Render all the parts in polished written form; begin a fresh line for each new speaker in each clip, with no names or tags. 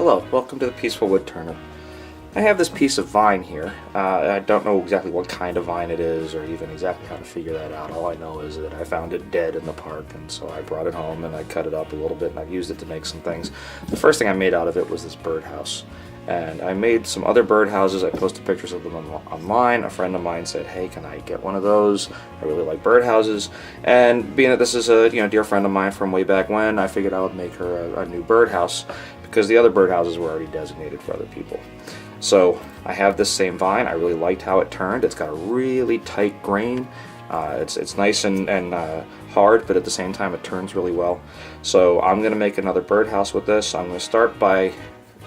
Hello, welcome to the Peaceful Wood Turnip. I have this piece of vine here. I don't know exactly what kind of vine it is or even exactly how to figure that out. All I know is that I found it dead in the park, and so I brought it home and I cut it up a little bit and I've used it to make some things. The first thing I made out of it was this birdhouse. And I made some other birdhouses. I posted pictures of them online. A friend of mine said, hey, can I get one of those? I really like birdhouses. And being that this is a dear friend of mine from way back when, I figured I would make her a new birdhouse because the other birdhouses were already designated for other people. So I have this same vine. I really liked how it turned. It's got a really tight grain. It's nice and hard, but at the same time it turns really well. So I'm going to make another birdhouse with this. I'm going to start by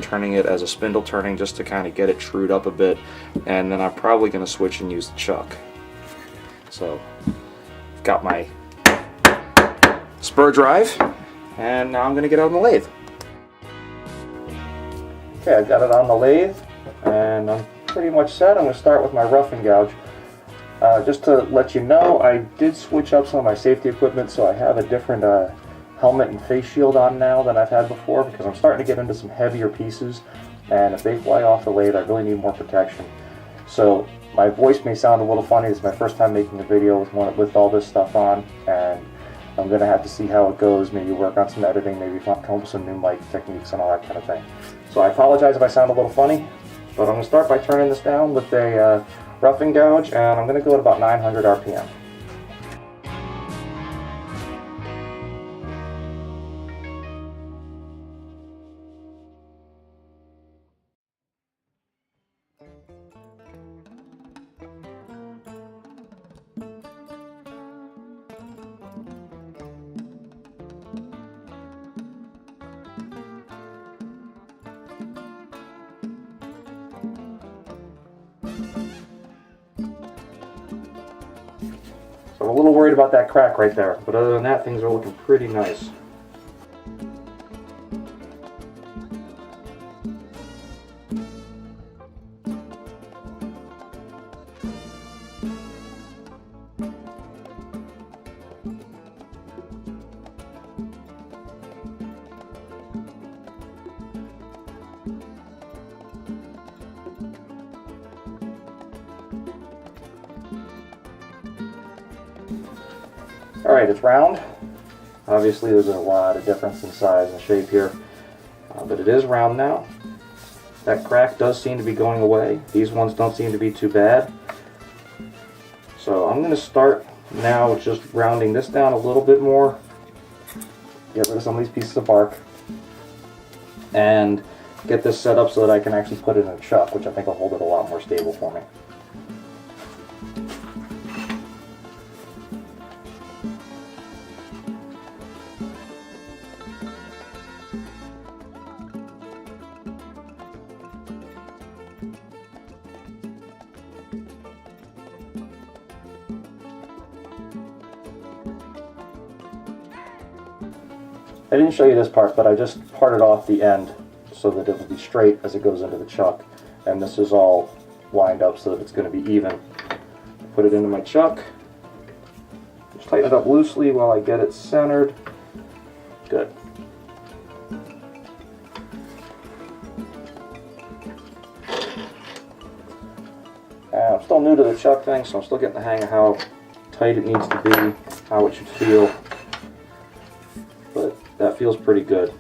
turning it as a spindle turning just to kind of get it trued up a bit, and then I'm probably going to switch and use the chuck. So I've got my spur drive, and now I'm going to get it on the lathe. Okay, I've got it on the lathe and I'm pretty much set. I'm going to start with my rough and gouge. Just to let you know, I did switch up some of my safety equipment, so I have a different helmet and face shield on now than I've had before, because I'm starting to get into some heavier pieces, and if they fly off the lathe I really need more protection. So my voice may sound a little funny. This is my first time making a video with all this stuff on, and I'm going to have to see how it goes, maybe work on some editing, maybe come up with some new mic techniques and all that kind of thing. So I apologize if I sound a little funny, but I'm going to start by turning this down with a rough and gouge, and I'm going to go at about 900 RPM. So I'm a little worried about that crack right there, but other than that, things are looking pretty nice. Alright, it's round. Obviously there's a lot of difference in size and shape here, but it is round now. That crack does seem to be going away. These ones don't seem to be too bad. So I'm going to start now with just rounding this down a little bit more, get rid of some of these pieces of bark, and get this set up so that I can actually put it in a chuck, which I think will hold it a lot more stable for me. I didn't show you this part, but I just parted off the end so that it will be straight as it goes into the chuck. And this is all lined up so that it's going to be even. Put it into my chuck. Just tighten it up loosely while I get it centered. Good. I'm still new to the chuck thing, so I'm still getting the hang of how tight it needs to be, how it should feel. But that feels pretty good.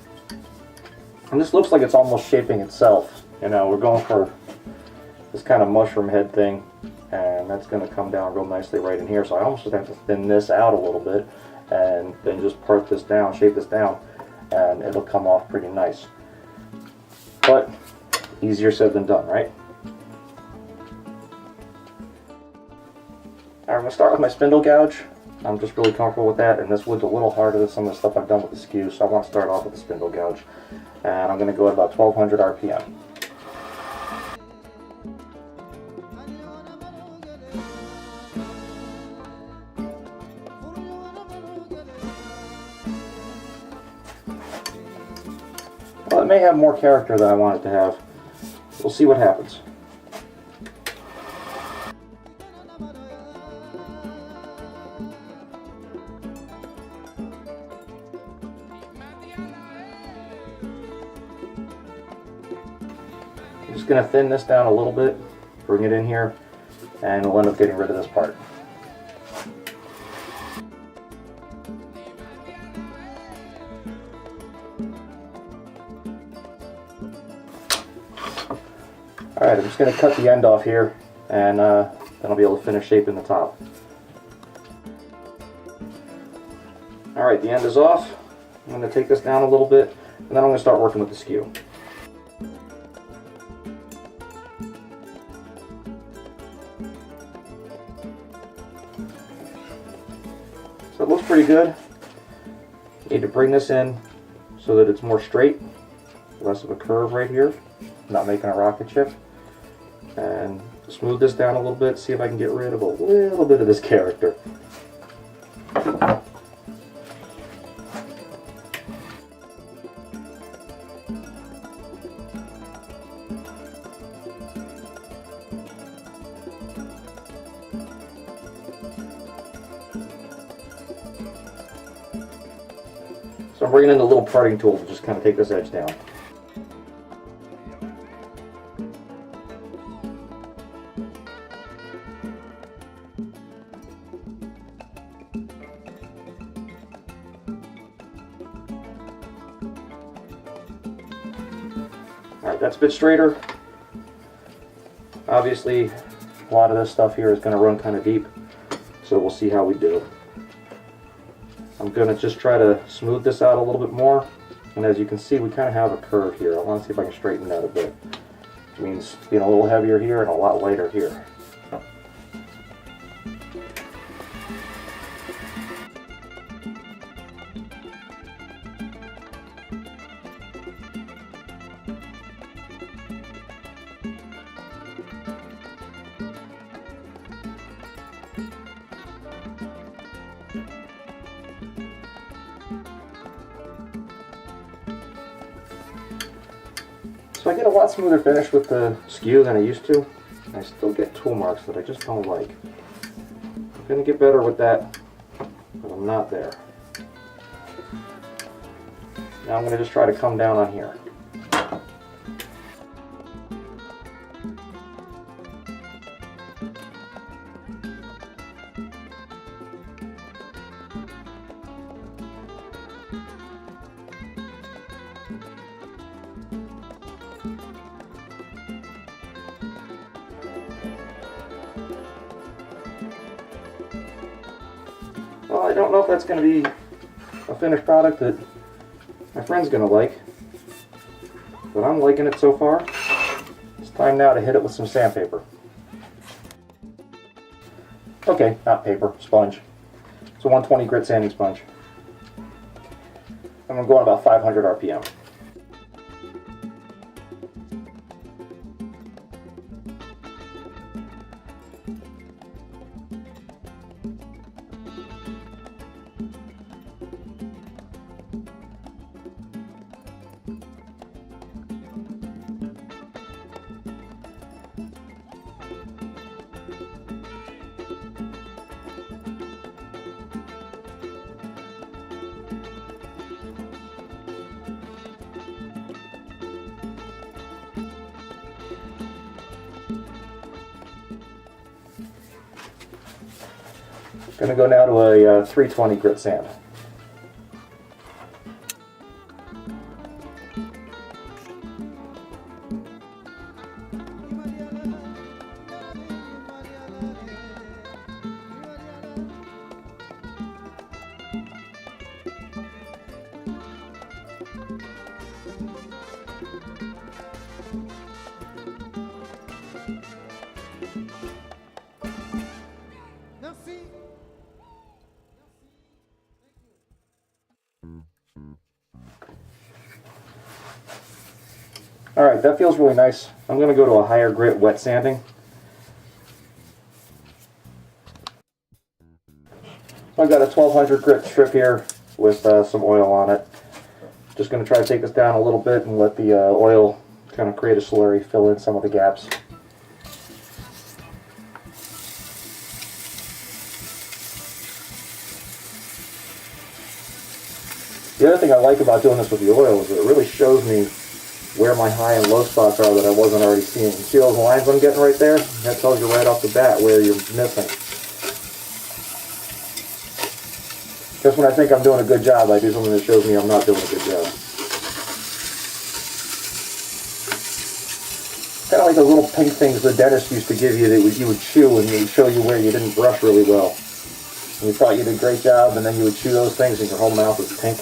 And this looks like it's almost shaping itself. We're going for this kind of mushroom head thing, and that's going to come down real nicely right in here. So I almost just have to thin this out a little bit and then just part this down, shape this down, and it'll come off pretty nice. But easier said than done, right? Alright, I'm going to start with my spindle gouge. I'm just really comfortable with that, and this wood's a little harder than some of the stuff I've done with the skew, so I want to start off with the spindle gouge. And I'm going to go at about 1200 RPM. Well, it may have more character than I want it to have. We'll see what happens. I'm just going to thin this down a little bit, bring it in here, and we'll end up getting rid of this part. Alright, I'm just going to cut the end off here, and then I'll be able to finish shaping the top. Alright, the end is off. I'm going to take this down a little bit, and then I'm going to start working with the skew. So it looks pretty good. Need to bring this in so that it's more straight, less of a curve right here, not making a rocket ship. And smooth this down a little bit, see if I can get rid of a little bit of this character. So I'm bringing in the little parting tool to just kind of take this edge down. Alright, that's a bit straighter. Obviously, a lot of this stuff here is going to run kind of deep, so we'll see how we do. I'm going to just try to smooth this out a little bit more, and as you can see, we kind of have a curve here. I want to see if I can straighten that a bit, which means being a little heavier here and a lot lighter here. So I get a lot smoother finish with the skew than I used to. I still get tool marks that I just don't like. I'm going to get better with that, but I'm not there. Now I'm going to just try to come down on here. Well, I don't know if that's going to be a finished product that my friend's going to like, but I'm liking it so far. It's time now to hit it with some sandpaper. Okay, not paper, sponge. It's a 120 grit sanding sponge. I'm going to go on about 500 RPM. Going to go now to a 320 grit sand. Alright, that feels really nice. I'm going to go to a higher grit wet sanding. I've got a 1200 grit strip here with some oil on it. Just going to try to take this down a little bit and let the oil kind of create a slurry, fill in some of the gaps. The other thing I like about doing this with the oil is that it really shows me where my high and low spots are that I wasn't already seeing. You see those lines I'm getting right there? That tells you right off the bat where you're missing. Just when I think I'm doing a good job, I do something that shows me I'm not doing a good job. Kind of like those little pink things the dentist used to give you that you would chew and it would show you where you didn't brush really well. And you thought you did a great job, and then you would chew those things and your whole mouth was pink.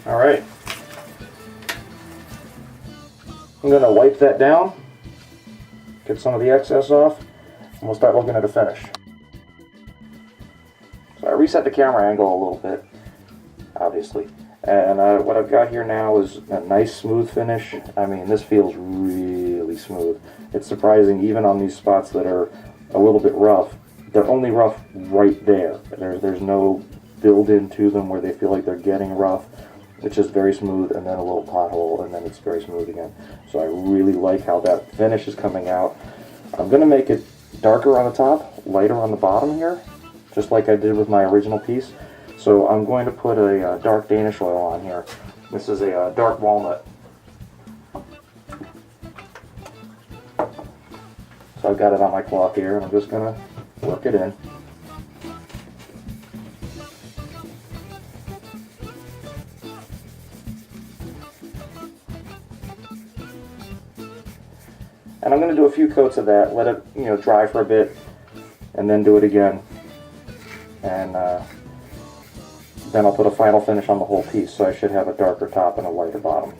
All right. I'm going to wipe that down, get some of the excess off, and we'll start looking at a finish. So I reset the camera angle a little bit, obviously. And what I've got here now is a nice smooth finish. I mean, this feels really smooth. It's surprising, even on these spots that are a little bit rough, they're only rough right there. There's no build into them where they feel like they're getting rough. It's just very smooth, and then a little pothole, and then it's very smooth again. So I really like how that finish is coming out. I'm going to make it darker on the top, lighter on the bottom here, just like I did with my original piece. So I'm going to put a dark Danish oil on here. This is a dark walnut. So I've got it on my cloth here, and I'm just going to work it in. And I'm going to do a few coats of that, let it dry for a bit, and then do it again. And then I'll put a final finish on the whole piece, so I should have a darker top and a lighter bottom.